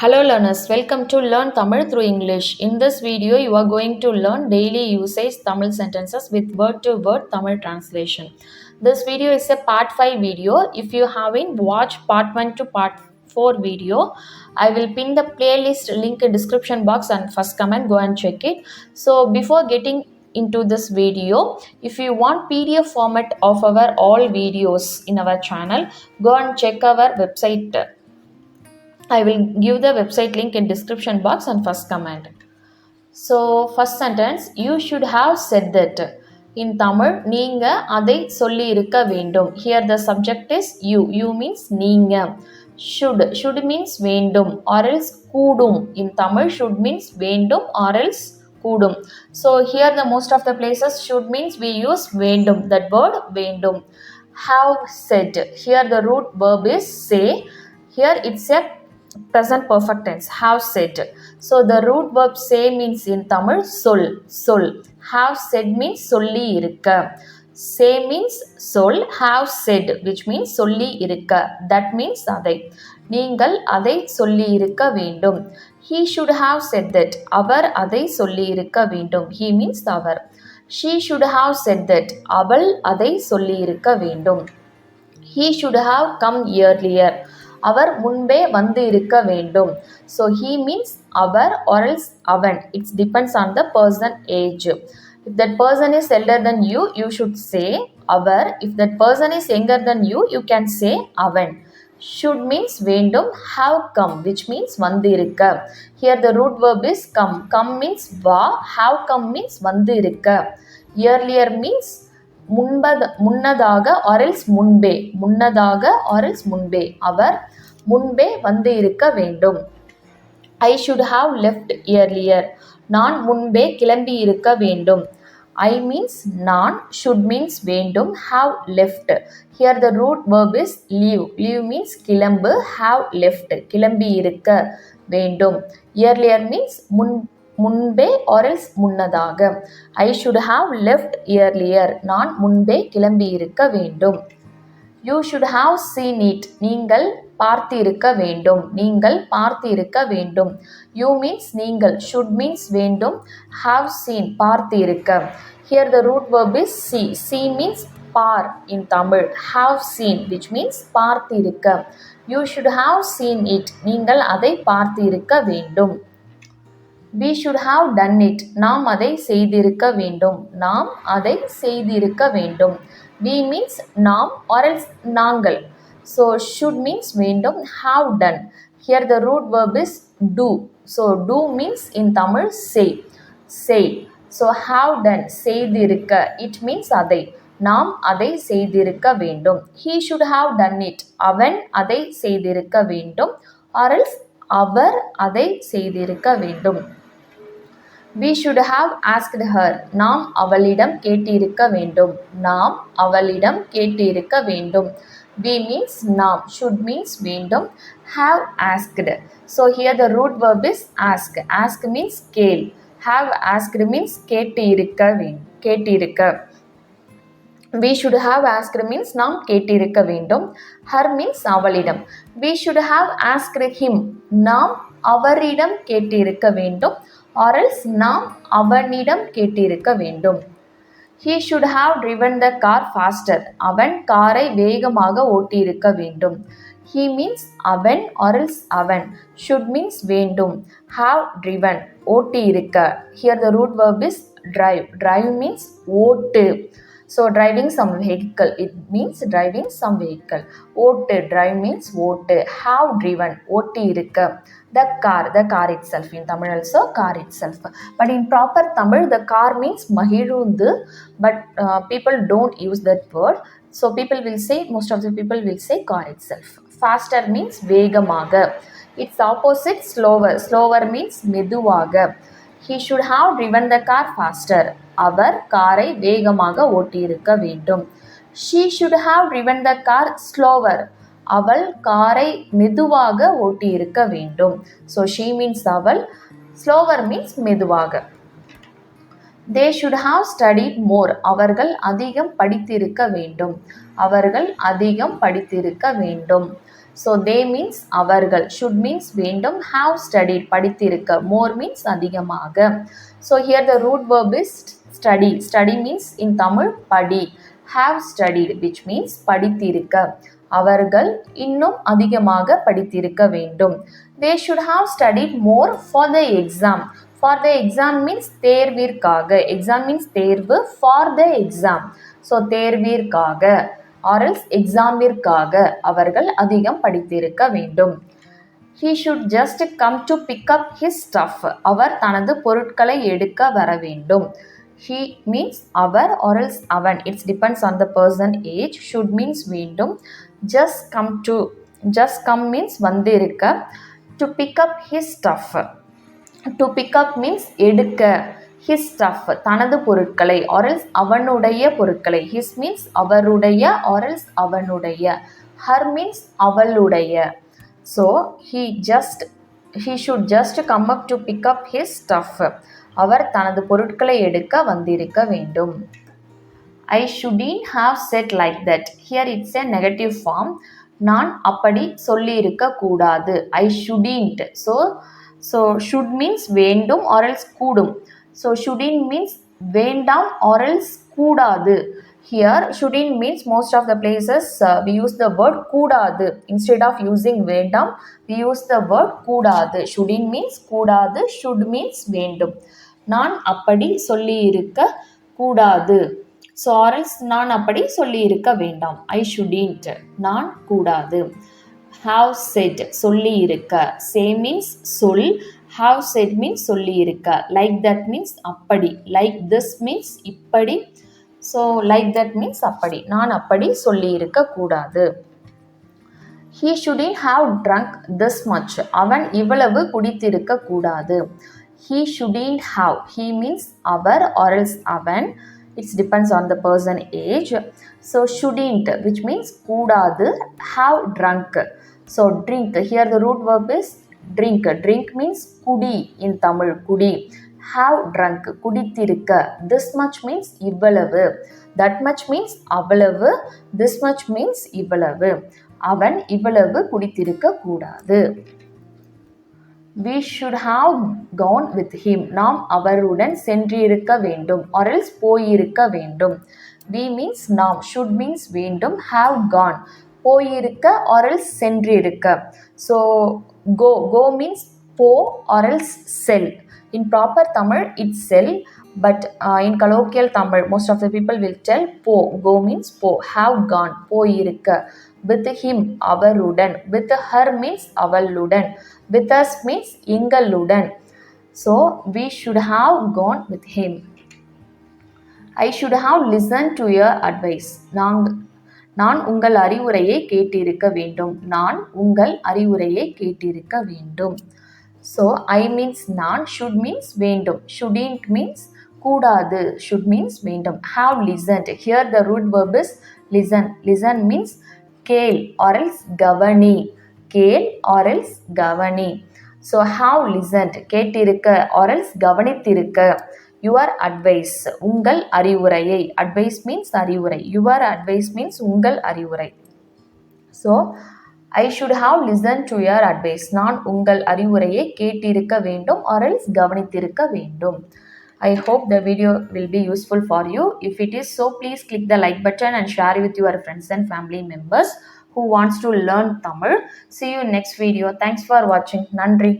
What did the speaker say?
Hello learners, welcome to Learn Tamil through English. In this video, you are going to learn daily usage Tamil sentences with word-to-word Tamil translation. This video is a part 5 video. If you haven't watched part 1 to part 4 video, I will pin the playlist link in description box and first comment, go and check it. So before getting into this video, if you want PDF format of our all videos in our channel, go and check our website. I will give the website link in description box and first comment. So first sentence, you should have said that. In Tamil, நீங்க அதை சொல்லி இருக்க வேண்டும். Here the subject is you. You means நீங்க. Should means வேண்டும் or else கூடும். In Tamil, should means வேண்டும் or else கூடும். So here the most of the places should means we use வேண்டும். That word வேண்டும். Have said. Here the root verb is say. Here it's a present perfect tense, have said. So the root verb say means in Tamil சொல். Have said means சொல்லி இருக்க. Say means சொல். Have said which means சொல்லி இருக்க. That means அதை. நீங்கள் அதை சொல்லி இருக்க வேண்டும். He should have said that. அவர் அதை சொல்லி இருக்க வேண்டும். He means our. She should have said that. அவள் அதை சொல்லி இருக்க வேண்டும். He should have come earlier. அவர் முன்பே வந்து இருக்க வேண்டும். So he means our or else அவன். It depends on the person age. If that person is elder than you, you should say our. If that person is younger than you, you can say அவன். Should means வேண்டும். Have come which means வந்து இருக்க. Here the root verb is come. Come means வா. Have come means வந்து இருக்க. Earlier means முன்னதாக or else முன்பே. முன்னதாக or else முன்பே. அவர் முன்பே வந்து இருக்க வேண்டும். I should have left earlier. நான் முன்பே கிளம்பி இருக்க வேண்டும். I means நான். Should means வேண்டும். Have left. Here the root verb is leave. Leave means கிளம்பு. Have left. கிளம்பி இருக்க வேண்டும். Earlier means முன்பே or else முன்னதாக. I should have left earlier. நான் முன்பே கிளம்பி இருக்க வேண்டும். You should have seen it. நீங்கள் பார்த்து இருக்க வேண்டும். நீங்கள் பார்த்து இருக்க வேண்டும். You means நீங்கள். Should means வேண்டும். Have seen பார்த்து இருக்க. Here the root verb is see. See means bar in Tamil. Have seen which means பார்த்து இருக்க. You should have seen it. நீங்கள் அதை பார்த்து இருக்க வேண்டும். We should have done it. நாம் அதை செய்திருக்க வேண்டும். நாம் அதை செய்திருக்க வேண்டும். We means நாம் or else நாங்கள். So should means வேண்டும். Have done. Here the root verb is do. So do means in Tamil say. Say. So have done செய்திருக்க. It means அதை. நாம் அதை செய்திருக்க வேண்டும். He should have done it. அவன் அதை செய்திருக்க வேண்டும். Or else அவர் அதை செய்திருக்க வேண்டும். We should have asked her. நாம் அவளிடம் கேட்டிருக்க வேண்டும். நாம் அவளிடம் கேட்டிருக்க வேண்டும். We means நாம். Should means வேண்டும். Have asked. So here the root verb is ask. Ask means கேள். Have asked means கேட்டிருக்க. We should have asked means நாம் கேட்டிருக்க வேண்டும். Her means அவளிடம். We should have asked him. நாம் அவரிடம் கேட்டிருக்க வேண்டும். Or else நாம் அவனிடம் கேட்டிருக்க வேண்டும். He should have driven the car faster. அவன் காரை வேகமாக ஓட்டியிருக்க வேண்டும். He means அவன் or else அவன். Should means வேண்டும். Have driven ஓட்டியிருக்க. Here the root verb is drive. Drive means ஓட்டு. So driving some vehicle. It means driving some vehicle. ஓட்டு. Drive means ஓட்டு. Have driven ஓட்டியிருக்க. The car itself. In Tamil also car itself. But in proper Tamil the car means mahirundu. But people don't use that word. So most of the people will say car itself. Faster means வேகமாக. Its opposite slower. Slower means மெதுவாக. He should have driven the car faster. அவர் காரை வேகமாக ஓட்டியிருக்க வேண்டும். She should have driven the car slower. அவள் காரை மெதுவாக ஓட்டியிருக்க வேண்டும். So she means அவள். Slower means மெதுவாக. They should have studied more. அவர்கள் அதிகம் படித்திருக்க வேண்டும். அவர்கள் அதிகம் படித்திருக்க வேண்டும். So they means அவர்கள், should means வேண்டும், have studied படித்திருக்க, more means அதிகமாக. So here the root verb is study. Study means in Tamil படி. Have studied which means படித்திருக்க. அவர்கள் இன்னும் அதிகமாக படித்திருக்க வேண்டும். They should have studied more for the exam. For the exam means தேர்விற்காக. Exam means தேர்வு. For the exam. So தேர்விற்காக or else examவிற்காக அவர்கள் அதிகம் படித்திருக்க வேண்டும். He should just come to pick up his stuff. அவர் தனது பொருட்களை எடுக்க வர வேண்டும். He means our or else அவன். It depends on the person age. Should means வேண்டும். Just come means வந்திருக்க. To pick up his stuff. To pick up means எடுக்க. His stuff தனது பொருட்களை or else அவனுடைய பொருட்களை. His means அவருடைய or else அவனுடைய. Her means அவளுடைய. So he should just come up to pick up his stuff. அவர் தனது பொருட்களை எடுக்க வந்திருக்க வேண்டும். I shouldn't have said like that. Here it's a negative form. நான் அப்படி சொல்லியிருக்க கூடாது. I shouldn't. So should means வேண்டும் or else கூடும். So shouldn't means வேண்டாம் or else கூடாது. Here shouldn't means most of the places we use the word கூடாது. Instead of using வேண்டாம் we use the word கூடாது. Shouldn't means கூடாது. Should means வேண்டும். நான் அப்படி சொல்லியிருக்க கூடாது. So or else நான் அப்படி சொல்லியிருக்க வேண்டாம். I shouldn't. நான் கூடாது. Have said சொல்லியிருக்க. Say means சொல். Have said means சொல்லியிருக்க. Like that means அப்படி. Like this means இப்படி. So like that means அப்படி. நான் அப்படி சொல்லியிருக்க கூடாது. He shouldn't have drunk this much. அவன் இவ்வளவு குடித்திருக்க கூடாது. He shouldn't have. He means our or else அவன். It depends on the person age. So shouldn't which means கூடாது. Have drunk. So drink. Here the root verb is drink. Drink means குடி in Tamil. குடி. Have drunk. குடித்திருக்க. This much means இவ்வளவு. That much means அவ்வளவு. This much means இவ்வளவு. அவன் இவ்வளவு குடித்திருக்க கூடாது. We should have gone with him. நாம் அவருடன் சென்றிருக்க வேண்டும் or else போயிருக்க வேண்டும். We means நாம். Should means வேண்டும். Have gone. போயிருக்க or else சென்றிருக்க. So go means போ or else sell. In proper Tamil it's sell, but in colloquial Tamil most of the people will tell po. Go means po. Have gone. போயிருக்க. With him அவருடன். With her means அவளுடன். With us means எங்களுடன். So we should have gone with him. I should have listened to your advice. நான் உங்கள் அறிவுரையை கேட்டிருக்க வேண்டும். நான் உங்கள் அறிவுரையை கேட்டிருக்க வேண்டும். So I means நான். Should means வேண்டும். Shouldn't means கூடாது. Should means வேண்டும். Have listened. Here the root verb is listen. Listen means கேள் or else கவனி. கேள் or else கவனி. So have listened கேட்டிருக்க or else கவனித்திருக்க. Your advice உங்கள் அறிவுரையை. Advice means அறிவுரை. Your advice means உங்கள் அறிவுரை. So I should have listened to your advice. நான் உங்கள் அறிவுரையை கேட்டிருக்க வேண்டும் or else கவனித்திருக்க வேண்டும். I hope the video will be useful for you. If it is so, please click the like button and share with your friends and family members who wants to learn Tamil. See you in next video. Thanks for watching. Nandri.